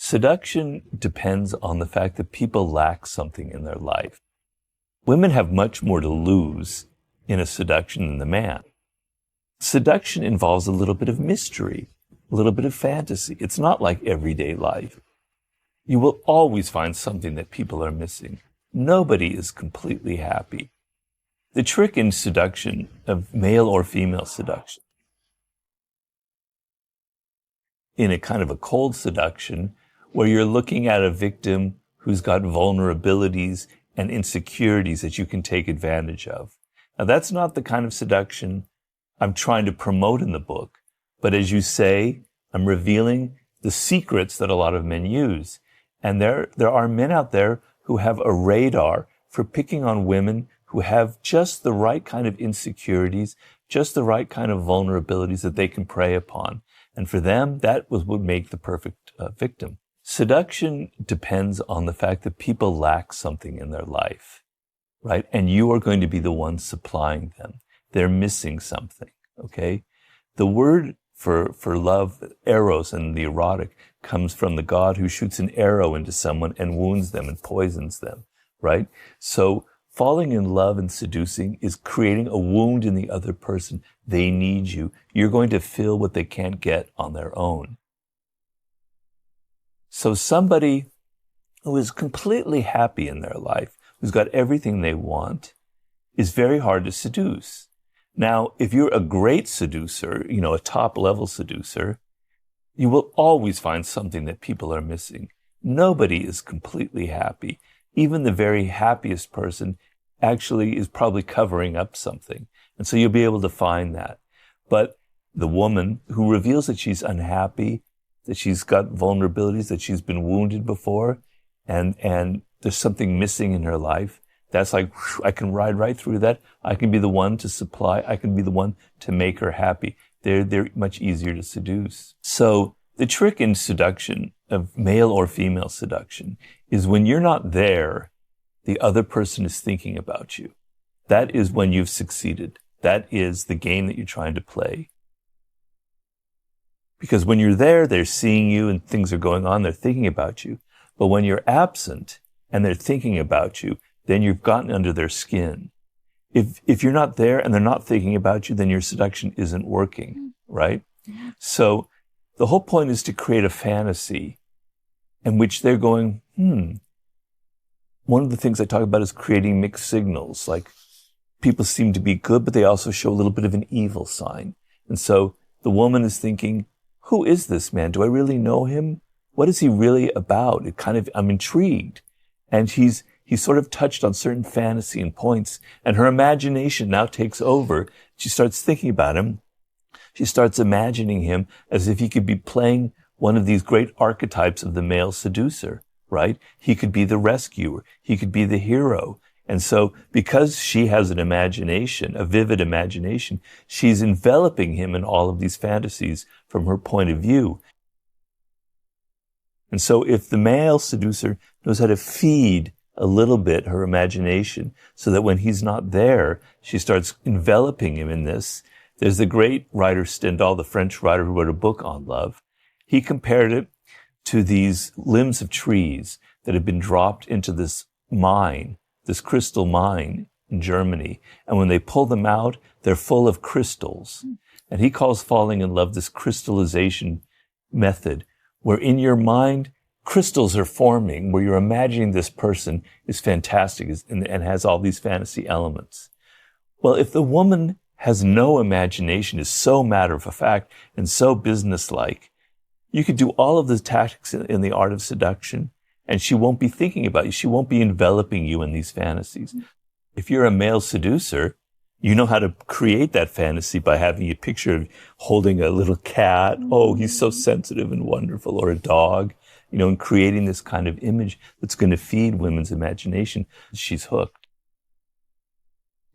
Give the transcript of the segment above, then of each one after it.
Seduction depends on the fact that people lack something in their life. Women have much more to lose in a seduction than the man. Seduction involves a little bit of mystery, a little bit of fantasy. It's not like everyday life. You will always find something that people are missing. Nobody is completely happy. The trick in seduction, of male or female seduction, in a kind of a cold seduction, where you're looking at a victim who's got vulnerabilities and insecurities that you can take advantage of. Now, that's not the kind of seduction I'm trying to promote in the book. But as you say, I'm revealing the secrets that a lot of men use. And there are men out there who have a radar for picking on women who have just the right kind of insecurities, just the right kind of vulnerabilities that they can prey upon. And for them, that would make the perfect victim. Seduction depends on the fact that people lack something in their life, right? And you are going to be the one supplying them. They're missing something, okay? The word for love, eros and the erotic, comes from the god who shoots an arrow into someone and wounds them and poisons them, right? So falling in love and seducing is creating a wound in the other person. They need you. You're going to fill what they can't get on their own. So somebody who is completely happy in their life, who's got everything they want, is very hard to seduce. Now, if you're a great seducer, a top-level seducer, you will always find something that people are missing. Nobody is completely happy. Even the very happiest person actually is probably covering up something. And so you'll be able to find that. But the woman who reveals that she's unhappy, that she's got vulnerabilities, that she's been wounded before, and there's something missing in her life, that's like, I can ride right through that. I can be the one to supply. I can be the one to make her happy. They're much easier to seduce. So the trick in seduction, of male or female seduction, is when you're not there, the other person is thinking about you. That is when you've succeeded. That is the game that you're trying to play. Because when you're there, they're seeing you and things are going on, they're thinking about you. But when you're absent and they're thinking about you, then you've gotten under their skin. If you're not there and they're not thinking about you, then your seduction isn't working, right? So the whole point is to create a fantasy in which they're going, One of the things I talk about is creating mixed signals. Like, people seem to be good, but they also show a little bit of an evil sign. And so the woman is thinking, who is this man? Do I really know him? What is he really about? I'm intrigued. And he's sort of touched on certain fantasy and points, and her imagination now takes over. She starts thinking about him. She starts imagining him as if he could be playing one of these great archetypes of the male seducer, right? He could be the rescuer. He could be the hero. And so because she has an imagination, a vivid imagination, she's enveloping him in all of these fantasies from her point of view. And so if the male seducer knows how to feed a little bit her imagination so that when he's not there, she starts enveloping him in this. There's the great writer Stendhal, the French writer who wrote a book on love. He compared it to these limbs of trees that have been dropped into this mine, this crystal mine in Germany. And when they pull them out, they're full of crystals. And he calls falling in love this crystallization method, where in your mind, crystals are forming, where you're imagining this person is fantastic and has all these fantasy elements. Well, if the woman has no imagination, is so matter of fact and so businesslike, you could do all of the tactics in the art of seduction, and she won't be thinking about you. She won't be enveloping you in these fantasies. If you're a male seducer, you know how to create that fantasy by having a picture of holding a little cat. Oh, he's so sensitive and wonderful. Or a dog, and creating this kind of image that's going to feed women's imagination. She's hooked.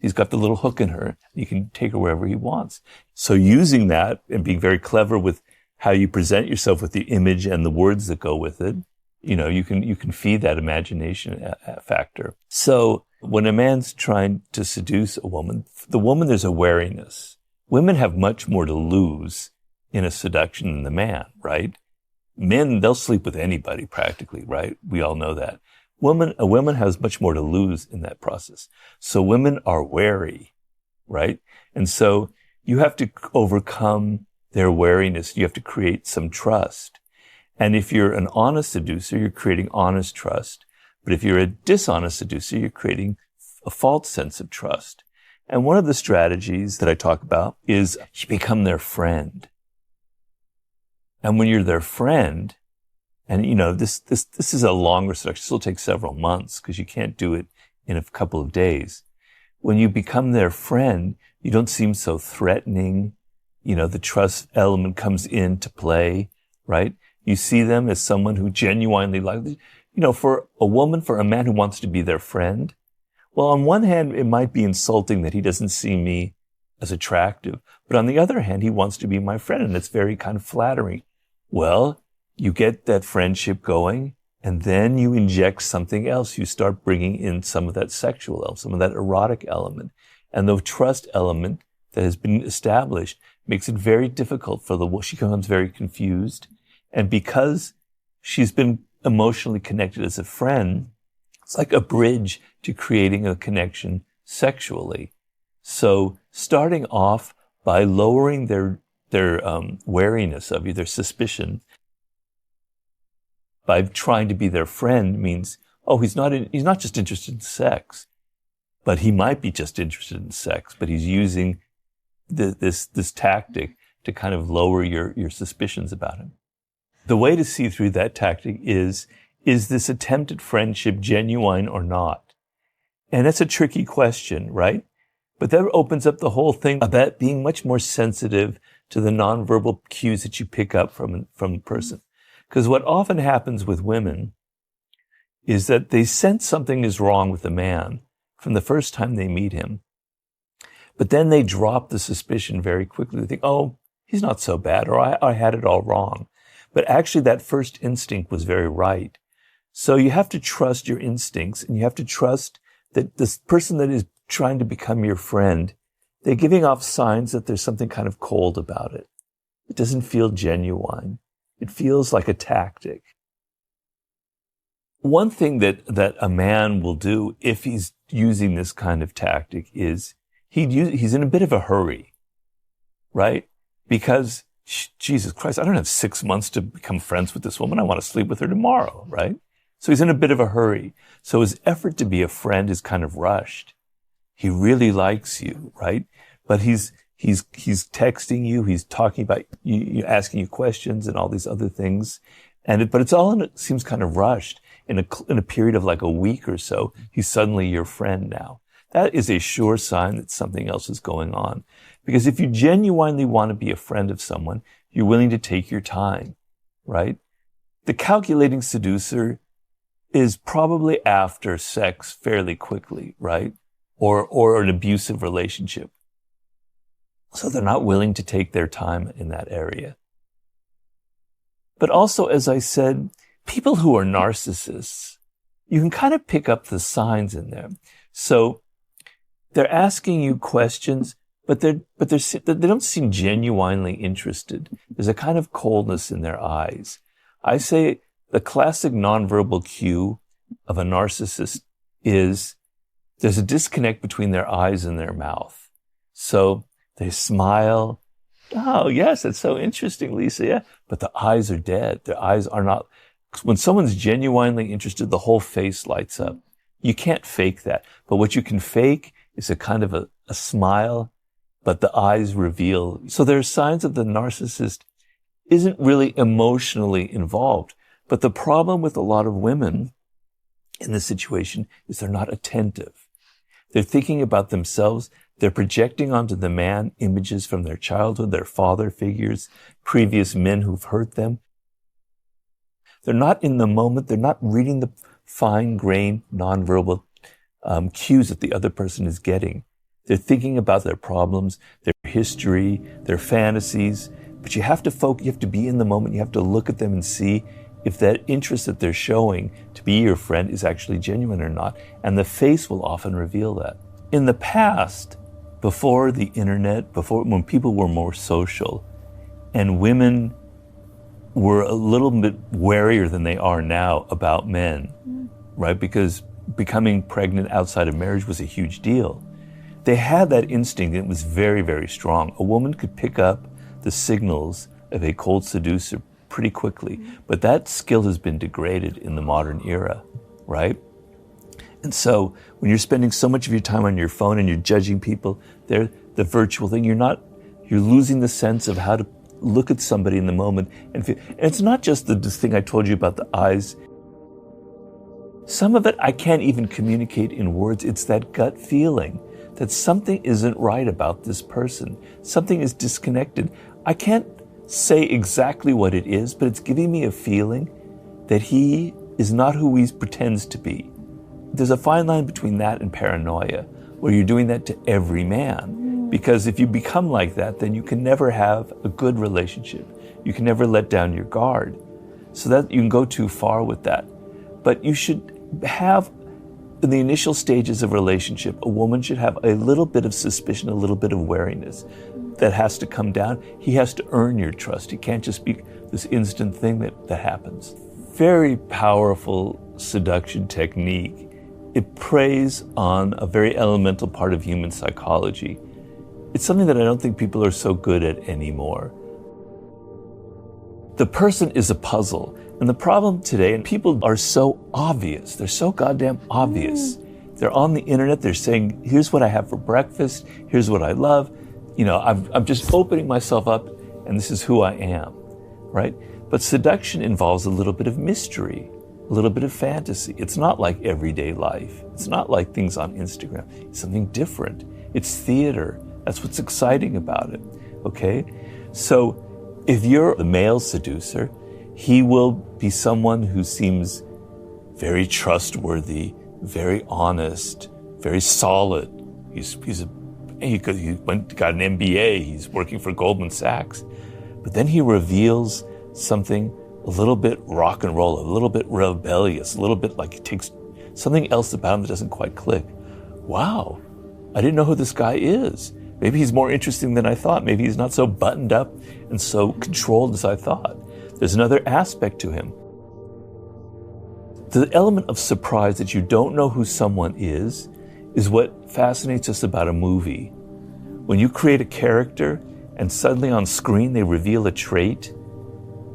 He's got the little hook in her. You can take her wherever he wants. So using that and being very clever with how you present yourself with the image and the words that go with it, you can feed that imagination factor. So when a man's trying to seduce a woman, there's a wariness. Women have much more to lose in a seduction than the man, right? Men, they'll sleep with anybody practically, right? We all know that. A woman has much more to lose in that process. So women are wary, right? And so you have to overcome their wariness. You have to create some trust. And if you're an honest seducer, you're creating honest trust. But if you're a dishonest seducer, you're creating a false sense of trust. And one of the strategies that I talk about is you become their friend. And when you're their friend, and this is a longer seduction, it'll take several months because you can't do it in a couple of days. When you become their friend, you don't seem so threatening. The trust element comes into play, right? You see them as someone who genuinely for a man who wants to be their friend. Well, on one hand, it might be insulting that he doesn't see me as attractive, but on the other hand, he wants to be my friend, and it's very kind of flattering. Well, you get that friendship going, and then you inject something else. You start bringing in some of that sexual element, some of that erotic element, and the trust element that has been established makes it very difficult she becomes very confused. And because she's been emotionally connected as a friend, it's like a bridge to creating a connection sexually. So starting off by lowering their wariness of you, their suspicion, by trying to be their friend means, he's not just interested in sex, but he might be just interested in sex, but he's using this tactic to kind of lower your suspicions about him. The way to see through that tactic is this attempt at friendship genuine or not? And that's a tricky question, right? But that opens up the whole thing about being much more sensitive to the nonverbal cues that you pick up from a person. Because what often happens with women is that they sense something is wrong with the man from the first time they meet him. But then they drop the suspicion very quickly. They think, he's not so bad, or I had it all wrong. But actually that first instinct was very right. So you have to trust your instincts, and you have to trust that this person that is trying to become your friend, they're giving off signs that there's something kind of cold about it. It doesn't feel genuine. It feels like a tactic. One thing that a man will do if he's using this kind of tactic is he's in a bit of a hurry, right? Because, Jesus Christ, I don't have 6 months to become friends with this woman. I want to sleep with her tomorrow, right? So he's in a bit of a hurry. So his effort to be a friend is kind of rushed. He really likes you, right? But he's texting you, he's talking about you, asking you questions and all these other things. But it's all it seems kind of rushed. In a period of like a week or so, he's suddenly your friend now. That is a sure sign that something else is going on. Because if you genuinely want to be a friend of someone, you're willing to take your time, right? The calculating seducer is probably after sex fairly quickly, right? Or an abusive relationship. So they're not willing to take their time in that area. But also, as I said, people who are narcissists, you can kind of pick up the signs in them. So they're asking you questions, but they don't seem genuinely interested. There's a kind of coldness in their eyes. I say the classic nonverbal cue of a narcissist is there's a disconnect between their eyes and their mouth. So they smile. Oh, yes, that's so interesting, Lisa. Yeah. But the eyes are dead. Their eyes are not. When someone's genuinely interested, the whole face lights up. You can't fake that. But what you can fake is a kind of a smile, but the eyes reveal. So there are signs that the narcissist isn't really emotionally involved. But the problem with a lot of women in this situation is they're not attentive. They're thinking about themselves. They're projecting onto the man images from their childhood, their father figures, previous men who've hurt them. They're not in the moment. They're not reading the fine-grained, nonverbal cues that the other person is getting. They're thinking about their problems, their history, their fantasies. But you have to you have to be in the moment. You have to look at them and see if that interest that they're showing to be your friend is actually genuine or not. And the face will often reveal that. In the past, before the internet, when people were more social, and women were a little bit warier than they are now about men, right? Because becoming pregnant outside of marriage was a huge deal. They had that instinct, and it was very, very strong. A woman could pick up the signals of a cold seducer pretty quickly, but that skill has been degraded in the modern era, right? And so when you're spending so much of your time on your phone and you're judging people, they're the virtual thing, you're losing the sense of how to look at somebody in the moment and feel. And it's not just this thing I told you about the eyes. Some of it I can't even communicate in words. It's that gut feeling that something isn't right about this person. Something is disconnected. I can't say exactly what it is, but it's giving me a feeling that he is not who he pretends to be. There's a fine line between that and paranoia, where you're doing that to every man. Because if you become like that, then you can never have a good relationship. You can never let down your guard. So that you can go too far with that. But you should have, in the initial stages of a relationship, a woman should have a little bit of suspicion, a little bit of wariness. That has to come down. He has to earn your trust. He can't just be this instant thing that happens. Very powerful seduction technique. It preys on a very elemental part of human psychology. It's something that I don't think people are so good at anymore. The person is a puzzle. And the problem today, and people are so obvious. They're so goddamn obvious. They're on the internet. They're saying, here's what I have for breakfast. Here's what I love. You know, I'm just opening myself up, and this is who I am, right? But seduction involves a little bit of mystery, a little bit of fantasy. It's not like everyday life. It's not like things on Instagram. It's something different. It's theater. That's what's exciting about it, okay? So if you're the male seducer, he will be someone who seems very trustworthy, very honest, very solid. He got an MBA, he's working for Goldman Sachs. But then he reveals something a little bit rock and roll, a little bit rebellious, a little bit like it takes something else about him that doesn't quite click. Wow, I didn't know who this guy is. Maybe he's more interesting than I thought. Maybe he's not so buttoned up and so controlled as I thought. There's another aspect to him. The element of surprise that you don't know who someone is what fascinates us about a movie. When you create a character and suddenly on screen they reveal a trait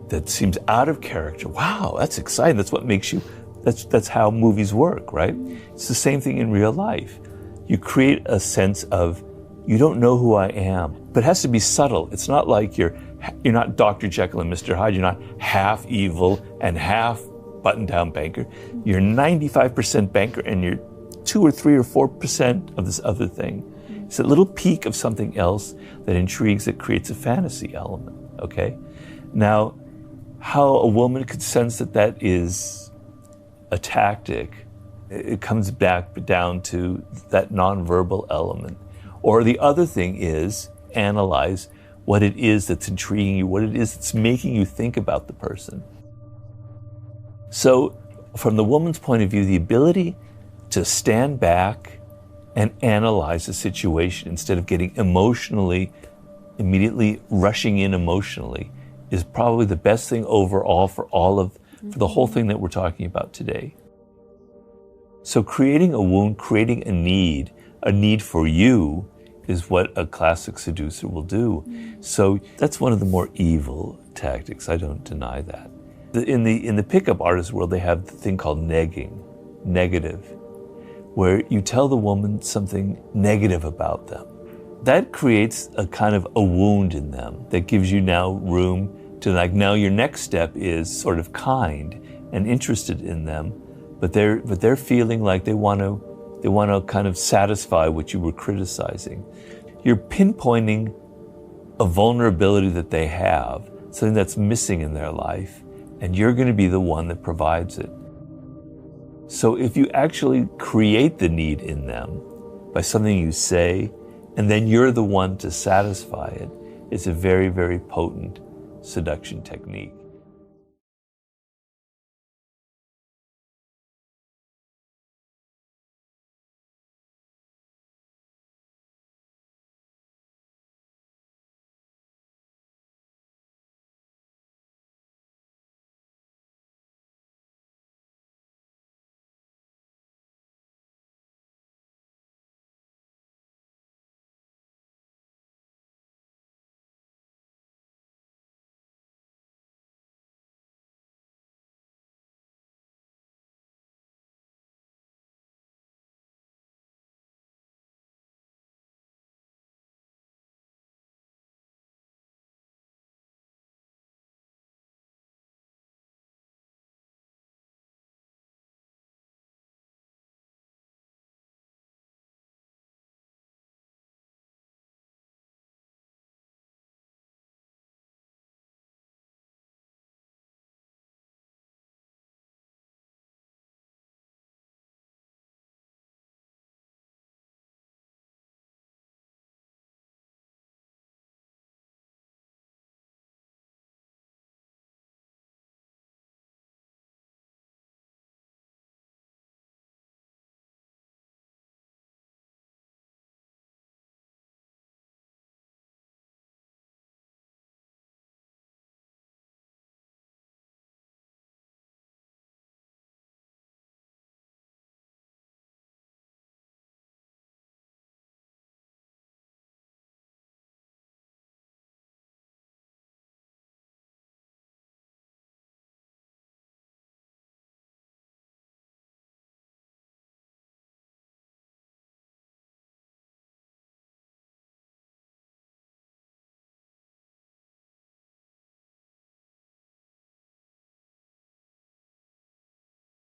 that seems out of character. Wow, that's exciting. That's what makes you, that's how movies work, right? It's the same thing in real life. You create a sense of, you don't know who I am, but it has to be subtle. It's not like you're not Dr. Jekyll and Mr. Hyde. You're not half evil and half button-down banker. You're 95% banker and you're 2 or 3 or 4% of this other thing. It's a little peak of something else that intrigues, that creates a fantasy element, okay? Now, how a woman could sense that is a tactic, it comes back down to that nonverbal element. Or the other thing is analyze what it is that's intriguing you, what it is that's making you think about the person. So from the woman's point of view, the ability to stand back and analyze the situation instead of getting immediately rushing in emotionally is probably the best thing overall for the whole thing that we're talking about today. So creating a wound, creating a need for you is what a classic seducer will do. So that's one of the more evil tactics. I don't deny that. In the pickup artist world, they have the thing called negative, where you tell the woman something negative about them. That creates a kind of a wound in them that gives you now room to now your next step is sort of kind and interested in them, but they're feeling like they want to kind of satisfy what you were criticizing. You're pinpointing a vulnerability that they have, something that's missing in their life, and you're going to be the one that provides it. So if you actually create the need in them by something you say, and then you're the one to satisfy it, it's a very, very potent seduction technique.